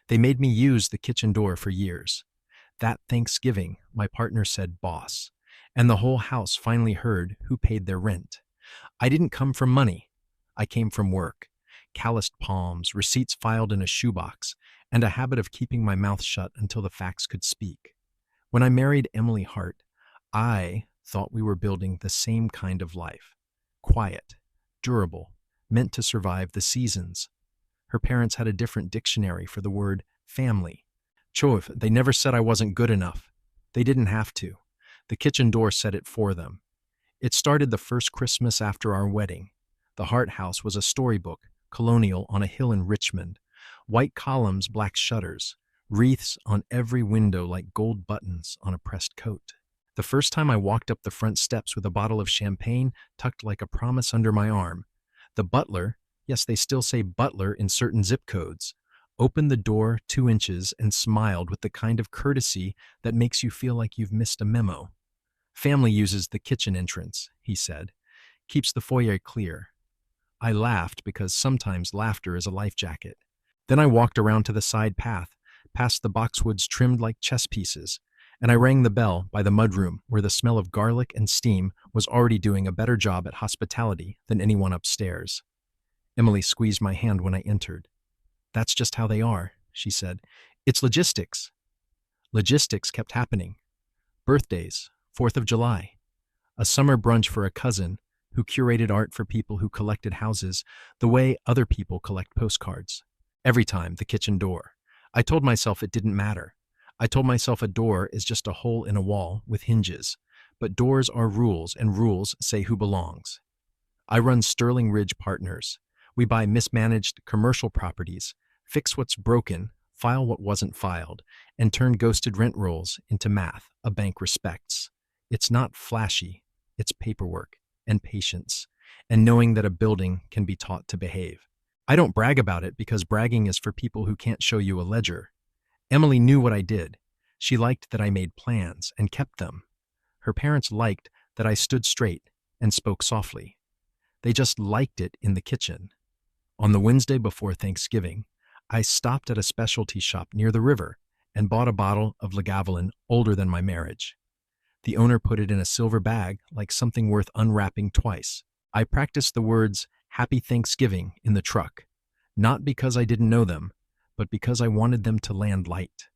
They made me use the kitchen door for years. That Thanksgiving, my partner said boss, and the whole house finally heard who paid their rent. I didn't come from money. I came from work. Calloused palms, receipts filed in a shoebox, and a habit of keeping my mouth shut until the facts could speak. When I married Emily Hart, I thought we were building the same kind of life. Quiet, durable, meant to survive the seasons. Her parents had a different dictionary for the word family. Chov, they never said I wasn't good enough. They didn't have to. The kitchen door said it for them. It started the first Christmas after our wedding. The Hart house was a storybook, colonial on a hill in Richmond. White columns, black shutters, wreaths on every window like gold buttons on a pressed coat. The first time I walked up the front steps with a bottle of champagne tucked like a promise under my arm, the butler, yes, they still say butler in certain zip codes, opened the door 2 inches and smiled with the kind of courtesy that makes you feel like you've missed a memo. Family uses the kitchen entrance, he said, keeps the foyer clear. I laughed because sometimes laughter is a life jacket. Then I walked around to the side path, past the boxwoods trimmed like chess pieces, and I rang the bell by the mudroom where the smell of garlic and steam was already doing a better job at hospitality than anyone upstairs. Emily squeezed my hand when I entered. That's just how they are, she said. It's logistics. Logistics kept happening. Birthdays, 4th of July, a summer brunch for a cousin who curated art for people who collected houses the way other people collect postcards. Every time, the kitchen door. I told myself it didn't matter. I told myself a door is just a hole in a wall with hinges, but doors are rules and rules say who belongs. I run Sterling Ridge Partners. We buy mismanaged commercial properties, fix what's broken, file what wasn't filed, and turn ghosted rent rolls into math a bank respects. It's not flashy, it's paperwork and patience, and knowing that a building can be taught to behave. I don't brag about it because bragging is for people who can't show you a ledger. Emily knew what I did. She liked that I made plans and kept them. Her parents liked that I stood straight and spoke softly. They just liked it in the kitchen. On the Wednesday before Thanksgiving, I stopped at a specialty shop near the river and bought a bottle of Lagavulin older than my marriage. The owner put it in a silver bag like something worth unwrapping twice. I practiced the words Happy Thanksgiving in the truck, not because I didn't know them, but because I wanted them to land light.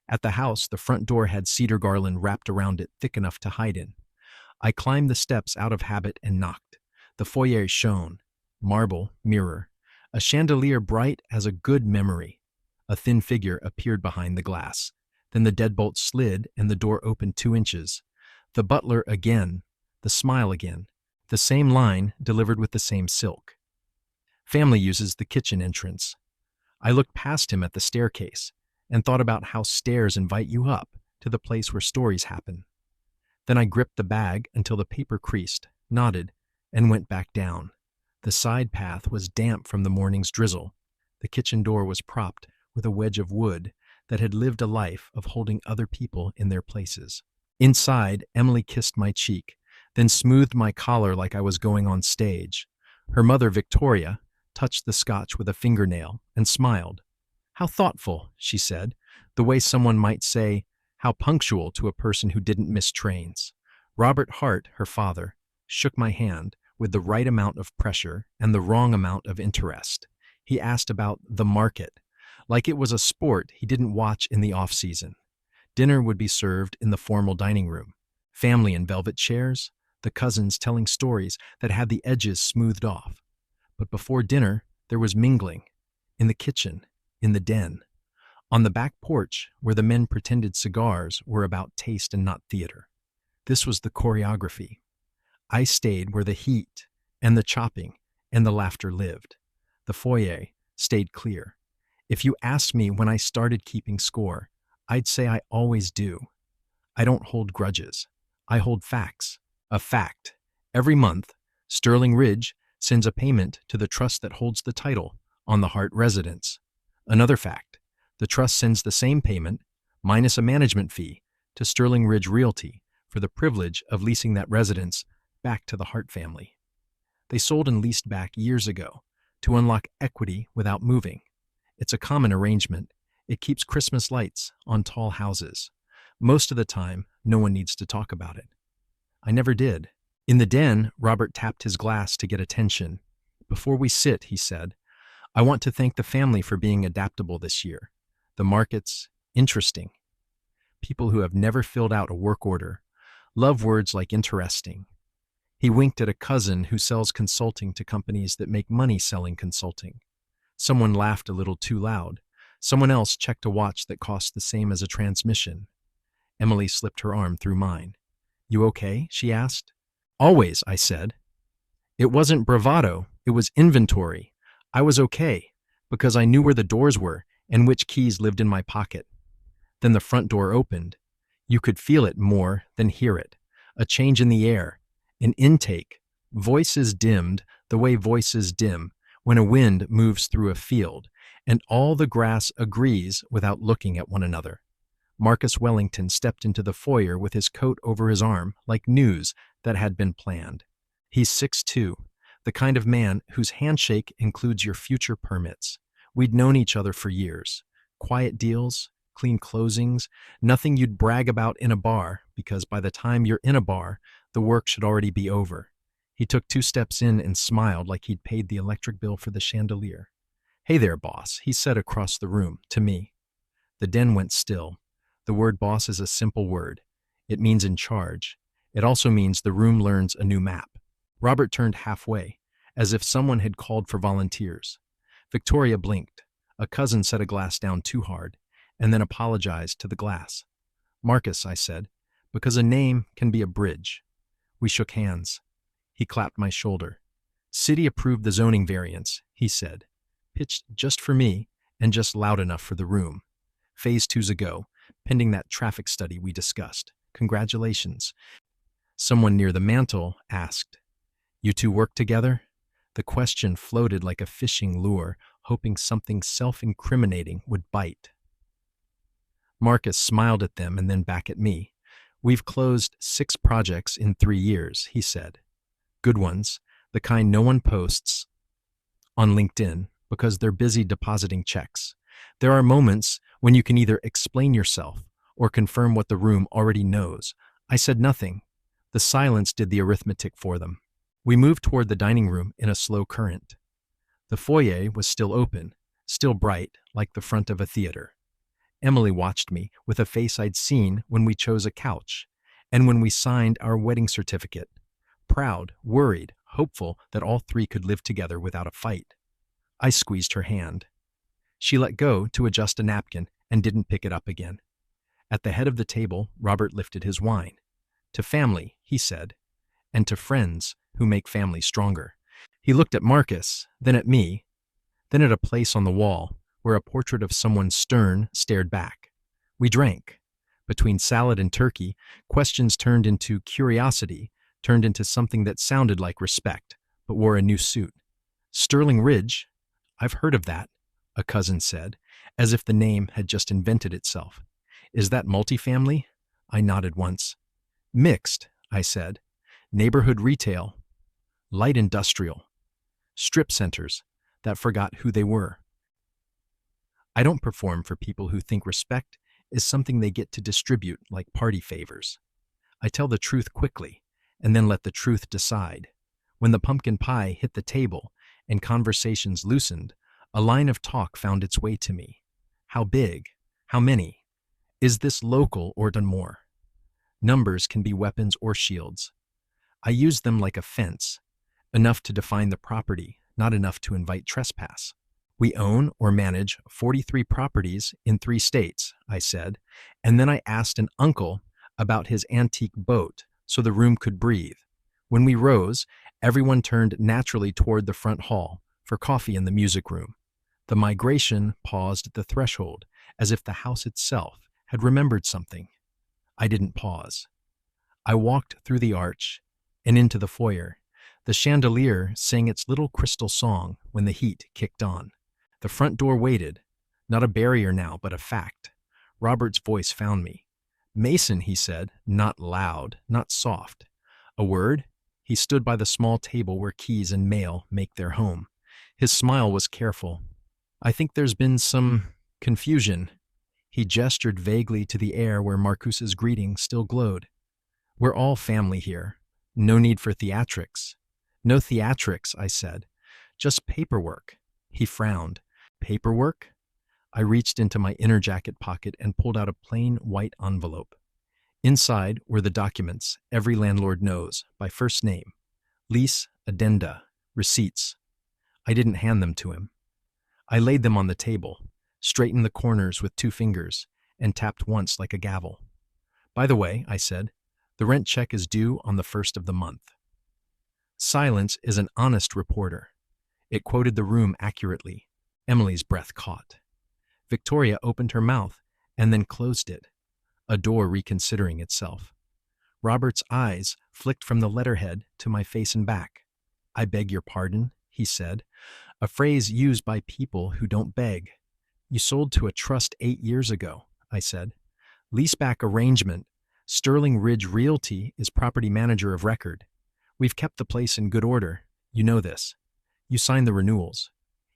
At the house, the front door had cedar garland wrapped around it thick enough to hide in. I climbed the steps out of habit and knocked. The foyer shone. Marble, mirror. A chandelier bright as a good memory. A thin figure appeared behind the glass. Then the deadbolt slid and the door opened 2 inches. The butler again. The smile again. The same line delivered with the same silk. Family uses the kitchen entrance. I looked past him at the staircase and thought about how stairs invite you up to the place where stories happen. Then I gripped the bag until the paper creased, nodded, and went back down. The side path was damp from the morning's drizzle. The kitchen door was propped with a wedge of wood that had lived a life of holding other people in their places. Inside, Emily kissed my cheek, then smoothed my collar like I was going on stage. Her mother, Victoria, touched the scotch with a fingernail and smiled. How thoughtful, she said, the way someone might say, how punctual to a person who didn't miss trains. Robert Hart, her father, shook my hand with the right amount of pressure and the wrong amount of interest. He asked about the market, like it was a sport he didn't watch in the off-season. Dinner would be served in the formal dining room. Family in velvet chairs, the cousins telling stories that had the edges smoothed off. But before dinner, there was mingling. In the kitchen, in the den. On the back porch, where the men pretended cigars were about taste and not theater. This was the choreography. I stayed where the heat and the chopping and the laughter lived. The foyer stayed clear. If you asked me when I started keeping score, I'd say I always do. I don't hold grudges. I hold facts. A fact. Every month, Sterling Ridge sends a payment to the trust that holds the title on the Hart residence. Another fact. The trust sends the same payment, minus a management fee, to Sterling Ridge Realty for the privilege of leasing that residence back to the Hart family. They sold and leased back years ago to unlock equity without moving. It's a common arrangement. It keeps Christmas lights on tall houses. Most of the time, no one needs to talk about it. I never did. In the den, Robert tapped his glass to get attention. Before we sit, he said, I want to thank the family for being adaptable this year. The market's interesting. People who have never filled out a work order love words like interesting. He winked at a cousin who sells consulting to companies that make money selling consulting. Someone laughed a little too loud. Someone else checked a watch that cost the same as a transmission. Emily slipped her arm through mine. You okay? She asked. Always, I said. It wasn't bravado, it was inventory. I was okay, because I knew where the doors were and which keys lived in my pocket. Then the front door opened. You could feel it more than hear it. A change in the air, an intake. Voices dimmed the way voices dim when a wind moves through a field, and all the grass agrees without looking at one another. Marcus Wellington stepped into the foyer with his coat over his arm, like news that had been planned. He's 6'2", the kind of man whose handshake includes your future permits. We'd known each other for years. Quiet deals, clean closings, nothing you'd brag about in a bar, because by the time you're in a bar, the work should already be over. He took 2 steps in and smiled like he'd paid the electric bill for the chandelier. Hey there, boss, he said across the room, to me. The den went still. The word boss is a simple word. It means in charge. It also means the room learns a new map. Robert turned halfway, as if someone had called for volunteers. Victoria blinked. A cousin set a glass down too hard, and then apologized to the glass. Marcus, I said, because a name can be a bridge. We shook hands. He clapped my shoulder. City approved the zoning variance, he said. Pitched just for me, and just loud enough for the room. Phase 2's a go, pending that traffic study we discussed. Congratulations. Someone near the mantel asked, You two work together? The question floated like a fishing lure, hoping something self-incriminating would bite. Marcus smiled at them and then back at me. We've closed 6 projects in 3 years, he said. Good ones, the kind no one posts on LinkedIn because they're busy depositing checks. There are moments when you can either explain yourself or confirm what the room already knows. I said nothing. The silence did the arithmetic for them. We moved toward the dining room in a slow current. The foyer was still open, still bright like the front of a theater. Emily watched me with a face I'd seen when we chose a couch and when we signed our wedding certificate. Proud, worried, hopeful that all 3 could live together without a fight. I squeezed her hand. She let go to adjust a napkin and didn't pick it up again. At the head of the table, Robert lifted his wine. To family, he said, and to friends who make family stronger. He looked at Marcus, then at me, then at a place on the wall where a portrait of someone stern stared back. We drank. Between salad and turkey, questions turned into curiosity, turned into something that sounded like respect, but wore a new suit. Sterling Ridge? I've heard of that, a cousin said, as if the name had just invented itself. Is that multifamily? I nodded once. Mixed, I said. Neighborhood retail. Light industrial. Strip centers that forgot who they were. I don't perform for people who think respect is something they get to distribute like party favors. I tell the truth quickly, and then let the truth decide. When the pumpkin pie hit the table and conversations loosened, a line of talk found its way to me. How big? How many? Is this local or done more? Numbers can be weapons or shields. I use them like a fence, enough to define the property, not enough to invite trespass. We own or manage 43 properties in 3 states, I said, and then I asked an uncle about his antique boat so the room could breathe. When we rose, everyone turned naturally toward the front hall for coffee in the music room. The migration paused at the threshold, as if the house itself had remembered something. I didn't pause. I walked through the arch and into the foyer. The chandelier sang its little crystal song when the heat kicked on. The front door waited, not a barrier now, but a fact. Robert's voice found me. Mason, he said, not loud, not soft. A word? He stood by the small table where keys and mail make their home. His smile was careful. I think there's been some confusion. He gestured vaguely to the air where Marcuse's greeting still glowed. We're all family here. No need for theatrics. No theatrics, I said. Just paperwork. He frowned. Paperwork? I reached into my inner jacket pocket and pulled out a plain white envelope. Inside were the documents every landlord knows by first name. Lease, addenda, receipts. I didn't hand them to him. I laid them on the table, straightened the corners with 2 fingers, and tapped once like a gavel. By the way, I said, the rent check is due on the 1st of the month. Silence is an honest reporter. It quoted the room accurately. Emily's breath caught. Victoria opened her mouth and then closed it, a door reconsidering itself. Robert's eyes flicked from the letterhead to my face and back. I beg your pardon, he said, a phrase used by people who don't beg. You sold to a trust 8 years ago, I said. Leaseback arrangement. Sterling Ridge Realty is property manager of record. We've kept the place in good order. You know this. You signed the renewals.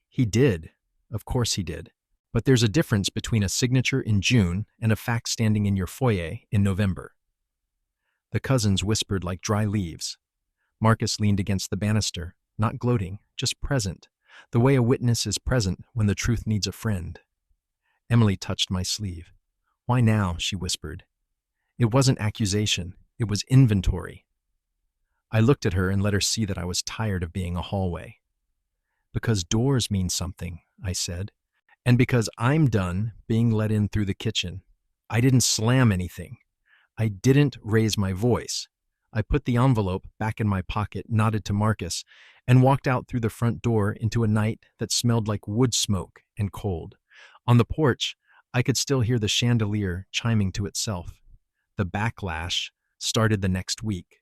He did. Of course he did. But there's a difference between a signature in June and a fax standing in your foyer in November. The cousins whispered like dry leaves. Marcus leaned against the banister, not gloating, just present, the way a witness is present when the truth needs a friend. Emily touched my sleeve. Why now? She whispered. It wasn't accusation. It was inventory. I looked at her and let her see that I was tired of being a hallway. Because doors mean something, I said. And because I'm done being let in through the kitchen. I didn't slam anything. I didn't raise my voice. I put the envelope back in my pocket, nodded to Marcus, and walked out through the front door into a night that smelled like wood smoke and cold. On the porch, I could still hear the chandelier chiming to itself. The backlash started the next week.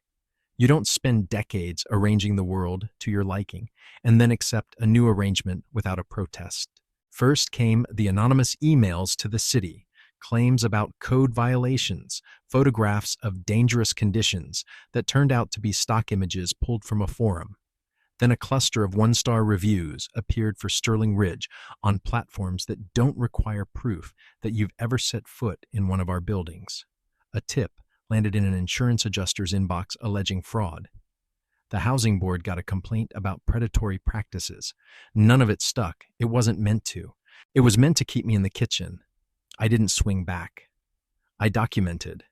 You don't spend decades arranging the world to your liking and then accept a new arrangement without a protest. First came the anonymous emails to the city, claims about code violations, photographs of dangerous conditions that turned out to be stock images pulled from a forum. Then a cluster of 1-star reviews appeared for Sterling Ridge on platforms that don't require proof that you've ever set foot in one of our buildings. A tip landed in an insurance adjuster's inbox alleging fraud. The housing board got a complaint about predatory practices. None of it stuck. It wasn't meant to. It was meant to keep me in the kitchen. I didn't swing back. I documented.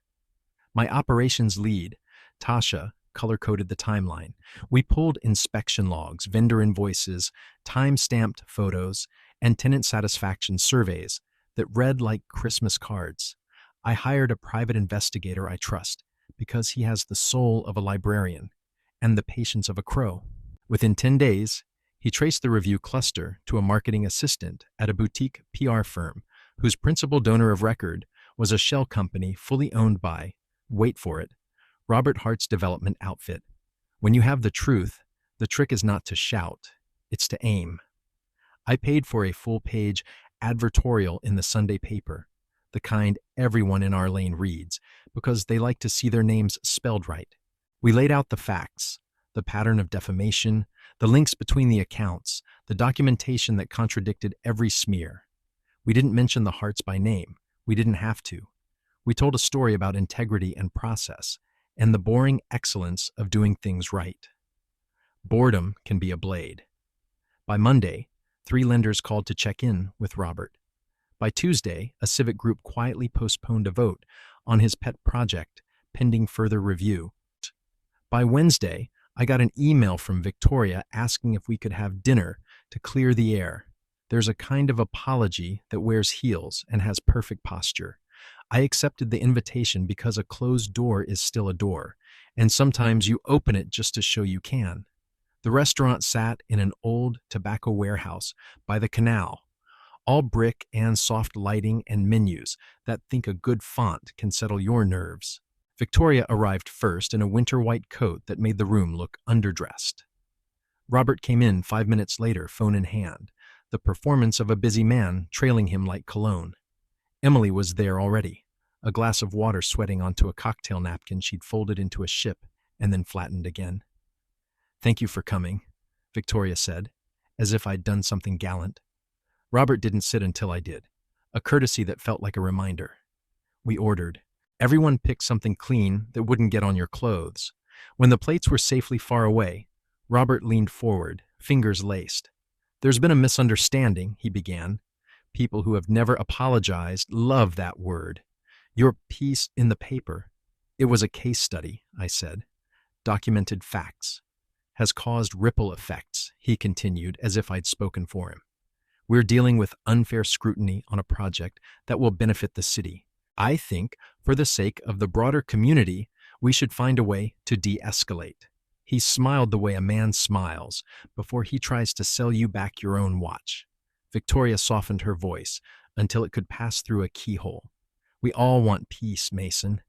My operations lead, Tasha, color-coded the timeline. We pulled inspection logs, vendor invoices, time-stamped photos, and tenant satisfaction surveys that read like Christmas cards. I hired a private investigator I trust because he has the soul of a librarian and the patience of a crow. Within 10 days, he traced the review cluster to a marketing assistant at a boutique PR firm whose principal donor of record was a shell company fully owned by, wait for it, Robert Hart's development outfit. When you have the truth, the trick is not to shout, it's to aim. I paid for a full-page advertorial in the Sunday paper, the kind everyone in our lane reads, because they like to see their names spelled right. We laid out the facts, the pattern of defamation, the links between the accounts, the documentation that contradicted every smear. We didn't mention the Harts by name. We didn't have to. We told a story about integrity and process, and the boring excellence of doing things right. Boredom can be a blade. By Monday, 3 lenders called to check in with Robert. By Tuesday, a civic group quietly postponed a vote on his pet project, pending further review. By Wednesday, I got an email from Victoria asking if we could have dinner to clear the air. There's a kind of apology that wears heels and has perfect posture. I accepted the invitation because a closed door is still a door, and sometimes you open it just to show you can. The restaurant sat in an old tobacco warehouse by the canal, all brick and soft lighting and menus that think a good font can settle your nerves. Victoria arrived first in a winter white coat that made the room look underdressed. Robert came in 5 minutes later, phone in hand, the performance of a busy man trailing him like cologne. Emily was there already, a glass of water sweating onto a cocktail napkin she'd folded into a ship and then flattened again. "Thank you for coming," Victoria said, as if I'd done something gallant. Robert didn't sit until I did. a courtesy that felt like a reminder. We ordered. Everyone picked something clean that wouldn't get on your clothes. When the plates were safely far away, Robert leaned forward, fingers laced. "There's been a misunderstanding," he began. "People who have never apologized love that word. Your piece in the paper." "It was a case study," I said. "Documented facts. Has caused ripple effects," he continued as if I'd spoken for him. "We're dealing with unfair scrutiny on a project that will benefit the city. I think, for the sake of the broader community, we should find a way to de-escalate." He smiled the way a man smiles before he tries to sell you back your own watch. Victoria softened her voice until it could pass through a keyhole. "We all want peace, Mason."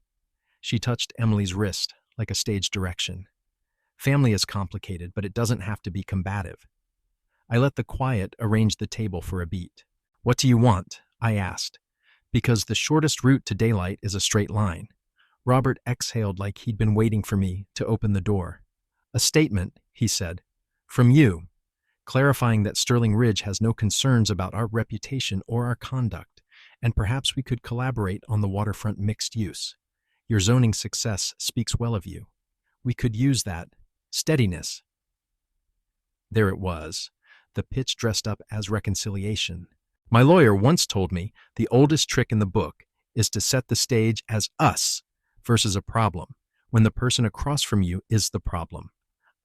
She touched Emily's wrist like a stage direction. "Family is complicated, but it doesn't have to be combative." I let the quiet arrange the table for a beat. "What do you want?" I asked. Because the shortest route to daylight is a straight line. Robert exhaled like he'd been waiting for me to open the door. "A statement," he said, "from you, clarifying that Sterling Ridge has no concerns about our reputation or our conduct, and perhaps we could collaborate on the waterfront mixed use. Your zoning success speaks well of you. We could use that steadiness." There it was, the pitch dressed up as reconciliation. My lawyer once told me the oldest trick in the book is to set the stage as us versus a problem, when the person across from you is the problem.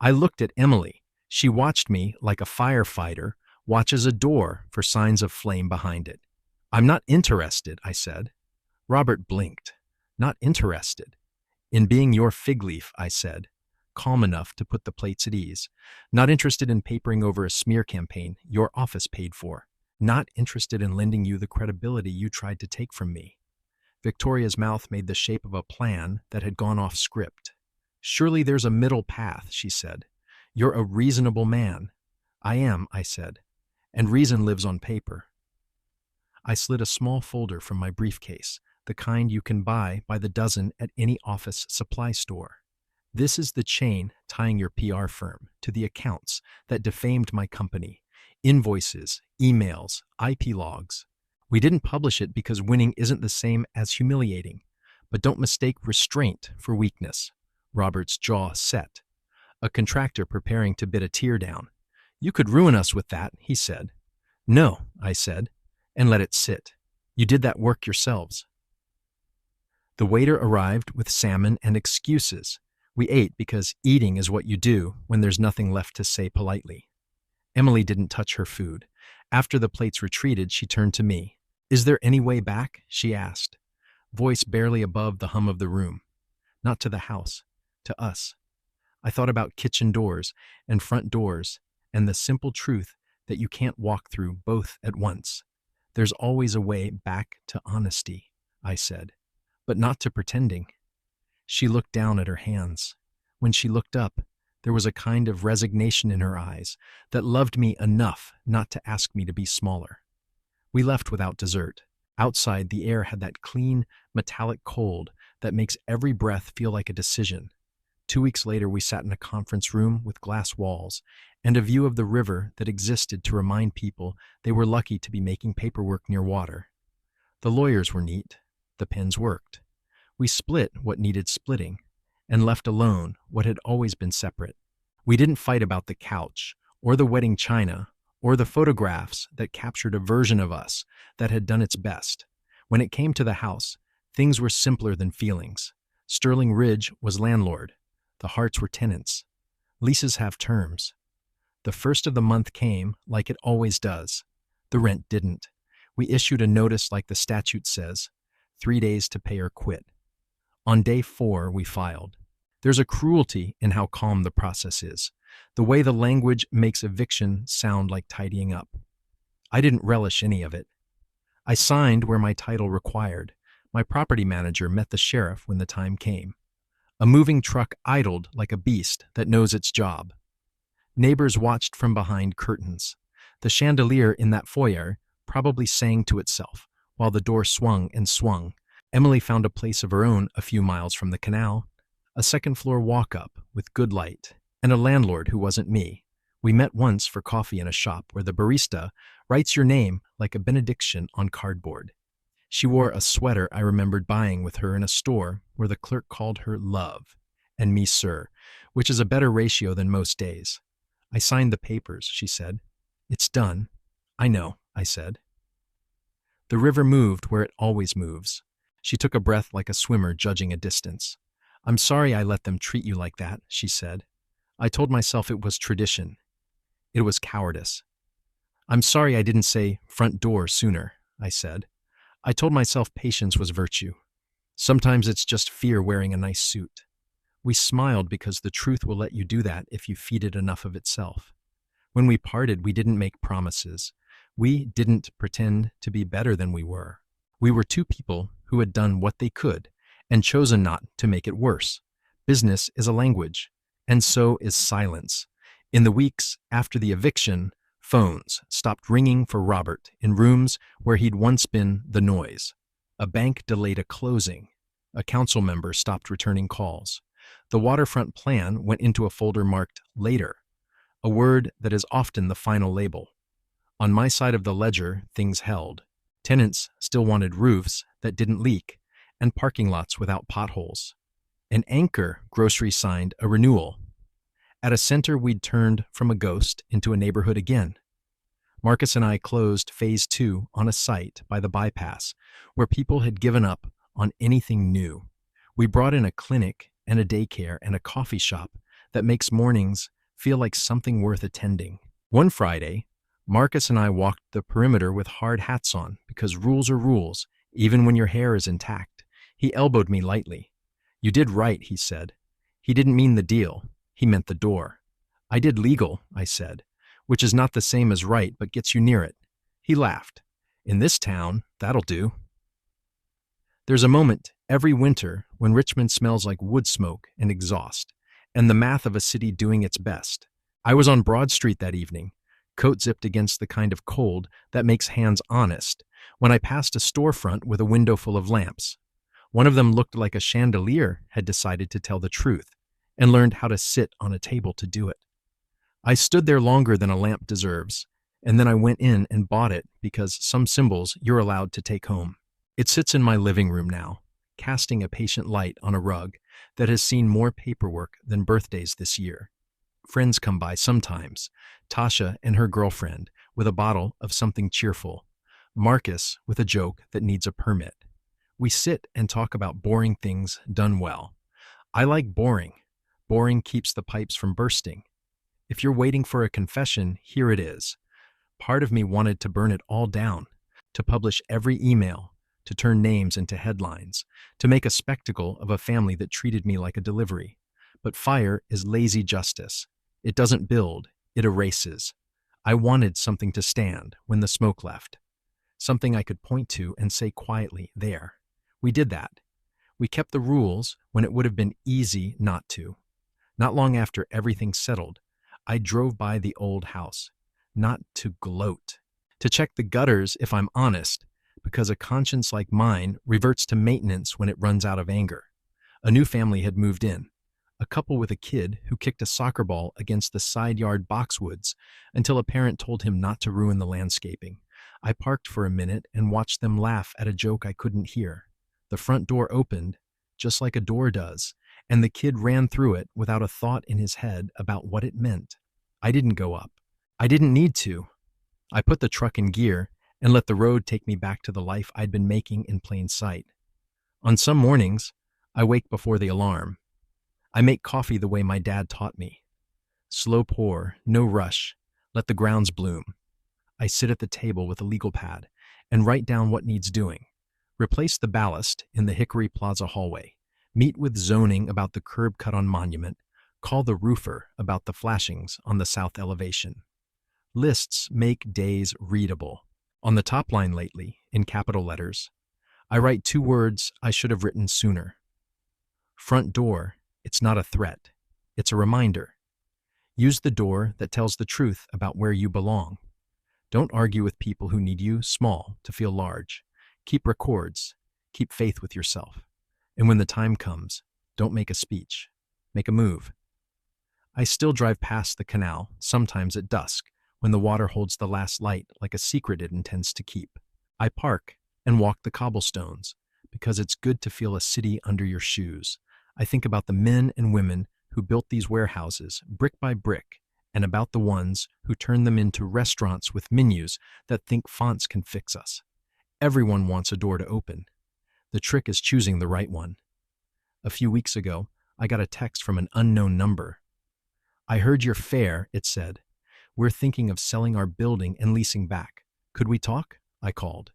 I looked at Emily. She watched me like a firefighter watches a door for signs of flame behind it. "I'm not interested," I said. Robert blinked. "Not interested?" "In being your fig leaf," I said, calm enough to put the plates at ease. "Not interested in papering over a smear campaign your office paid for. Not interested in lending you the credibility you tried to take from me." Victoria's mouth made the shape of a plan that had gone off script. "Surely there's a middle path," she said. "You're a reasonable man." "I am," I said, "and reason lives on paper." I slid a small folder from my briefcase, the kind you can buy by the dozen at any office supply store. "This is the chain tying your PR firm to the accounts that defamed my company. Invoices, emails, IP logs. We didn't publish it because winning isn't the same as humiliating, but don't mistake restraint for weakness." Robert's jaw set. A contractor preparing to bid a tear down. "You could ruin us with that," he said. "No," I said, "and let it sit. You did that work yourselves." The waiter arrived with salmon and excuses. We ate because eating is what you do when there's nothing left to say politely. Emily didn't touch her food. After the plates retreated, she turned to me. "Is there any way back?" she asked, voice barely above the hum of the room. "Not to the house, to us." I thought about kitchen doors and front doors and the simple truth that you can't walk through both at once. "There's always a way back to honesty," I said, "but not to pretending." She looked down at her hands. When she looked up, there was a kind of resignation in her eyes that loved me enough not to ask me to be smaller. We left without dessert. Outside, the air had that clean, metallic cold that makes every breath feel like a decision. 2 weeks later, we sat in a conference room with glass walls and a view of the river that existed to remind people they were lucky to be making paperwork near water. The lawyers were neat. The pens worked. We split what needed splitting and left alone what had always been separate. We didn't fight about the couch or the wedding china or the photographs that captured a version of us that had done its best. When it came to the house, things were simpler than feelings. Sterling Ridge was landlord. The Harts were tenants. Leases have terms. The first of the month came like it always does. The rent didn't. We issued a notice like the statute says, 3 days to pay or quit. On day 4, we filed. There's a cruelty in how calm the process is, the way the language makes eviction sound like tidying up. I didn't relish any of it. I signed where my title required. My property manager met the sheriff when the time came. A moving truck idled like a beast that knows its job. Neighbors watched from behind curtains. The chandelier in that foyer probably sang to itself while the door swung and swung. Emily found a place of her own a few miles from the canal, a second-floor walk-up with good light, and a landlord who wasn't me. We met once for coffee in a shop where the barista writes your name like a benediction on cardboard. She wore a sweater I remembered buying with her in a store where the clerk called her Love and me Sir, which is a better ratio than most days. I signed the papers, she said. It's done. I know, I said. The river moved where it always moves. She took a breath like a swimmer judging a distance. I'm sorry I let them treat you like that, she said. I told myself it was tradition. It was cowardice. I'm sorry I didn't say front door sooner, I said. I told myself patience was virtue. Sometimes it's just fear wearing a nice suit. We smiled because the truth will let you do that if you feed it enough of itself. When we parted, we didn't make promises. We didn't pretend to be better than we were. We were two people who had done what they could and chosen not to make it worse. Business is a language, and so is silence. In the weeks after the eviction, phones stopped ringing for Robert in rooms where he'd once been the noise. A bank delayed a closing. A council member stopped returning calls. The waterfront plan went into a folder marked later, a word that is often the final label. On my side of the ledger, things held. Tenants still wanted roofs that didn't leak and parking lots without potholes. An anchor grocery signed a renewal. At a center, we'd turned from a ghost into a neighborhood again. Marcus and I closed phase 2 on a site by the bypass where people had given up on anything new. We brought in a clinic and a daycare and a coffee shop that makes mornings feel like something worth attending. One Friday, Marcus and I walked the perimeter with hard hats on because rules are rules, even when your hair is intact. He elbowed me lightly. You did right, he said. He didn't mean the deal. He meant the door. I did legal, I said, which is not the same as right but gets you near it. He laughed. In this town, that'll do. There's a moment every winter when Richmond smells like wood smoke and exhaust, and the math of a city doing its best. I was on Broad Street that evening, coat zipped against the kind of cold that makes hands honest, when I passed a storefront with a window full of lamps. One of them looked like a chandelier had decided to tell the truth and learned how to sit on a table to do it. I stood there longer than a lamp deserves, and then I went in and bought it because some symbols you're allowed to take home. It sits in my living room now, casting a patient light on a rug that has seen more paperwork than birthdays this year. Friends come by sometimes, Tasha and her girlfriend with a bottle of something cheerful, Marcus with a joke that needs a permit. We sit and talk about boring things done well. I like boring. Boring keeps the pipes from bursting. If you're waiting for a confession, here it is. Part of me wanted to burn it all down, to publish every email, to turn names into headlines, to make a spectacle of a family that treated me like a delivery. But fire is lazy justice. It doesn't build, it erases. I wanted something to stand when the smoke left, something I could point to and say quietly, there. We did that. We kept the rules when it would have been easy not to. Not long after everything settled, I drove by the old house, not to gloat, to check the gutters if I'm honest, because a conscience like mine reverts to maintenance when it runs out of anger. A new family had moved in, a couple with a kid who kicked a soccer ball against the side yard boxwoods until a parent told him not to ruin the landscaping. I parked for a minute and watched them laugh at a joke I couldn't hear. The front door opened, just like a door does, and the kid ran through it without a thought in his head about what it meant. I didn't go up. I didn't need to. I put the truck in gear and let the road take me back to the life I'd been making in plain sight. On some mornings, I wake before the alarm. I make coffee the way my dad taught me. Slow pour, no rush, let the grounds bloom. I sit at the table with a legal pad and write down what needs doing. Replace the ballast in the Hickory Plaza hallway. Meet with zoning about the curb cut on Monument. Call the roofer about the flashings on the south elevation. Lists make days readable. On the top line lately, in capital letters, I write 2 words I should have written sooner. Front door, it's not a threat. It's a reminder. Use the door that tells the truth about where you belong. Don't argue with people who need you small to feel large. Keep records. Keep faith with yourself. And when the time comes, don't make a speech. Make a move. I still drive past the canal, sometimes at dusk, when the water holds the last light like a secret it intends to keep. I park and walk the cobblestones because it's good to feel a city under your shoes. I think about the men and women who built these warehouses brick by brick, and about the ones who turn them into restaurants with menus that think fonts can fix us. Everyone wants a door to open. The trick is choosing the right one. A few weeks ago, I got a text from an unknown number. "I heard your fare," it said. "We're thinking of selling our building and leasing back. Could we talk?" I called.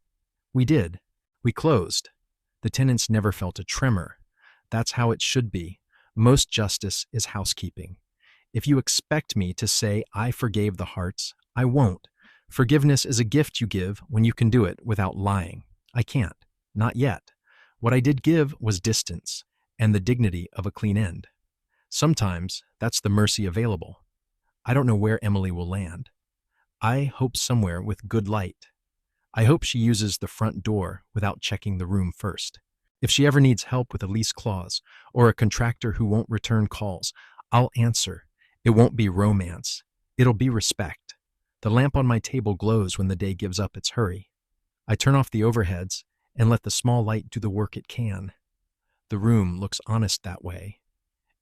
We did. We closed. The tenants never felt a tremor. That's how it should be. Most justice is housekeeping. If you expect me to say I forgave the Harts, I won't. Forgiveness is a gift you give when you can do it without lying. I can't. Not yet. What I did give was distance and the dignity of a clean end. Sometimes that's the mercy available. I don't know where Emily will land. I hope somewhere with good light. I hope she uses the front door without checking the room first. If she ever needs help with a lease clause or a contractor who won't return calls, I'll answer. It won't be romance. It'll be respect. The lamp on my table glows when the day gives up its hurry. I turn off the overheads and let the small light do the work it can. The room looks honest that way.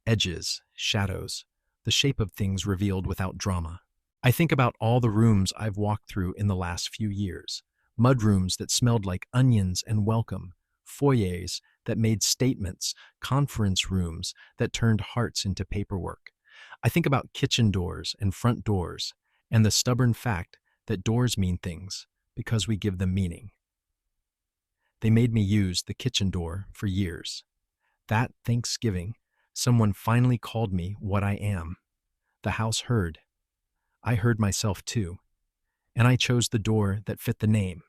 Edges, shadows, the shape of things revealed without drama. I think about all the rooms I've walked through in the last few years. Mudrooms that smelled like onions and welcome, foyers that made statements, conference rooms that turned hearts into paperwork. I think about kitchen doors and front doors, and the stubborn fact that doors mean things because we give them meaning. They made me use the kitchen door for years. That Thanksgiving, someone finally called me what I am. The house heard. I heard myself too, and I chose the door that fit the name.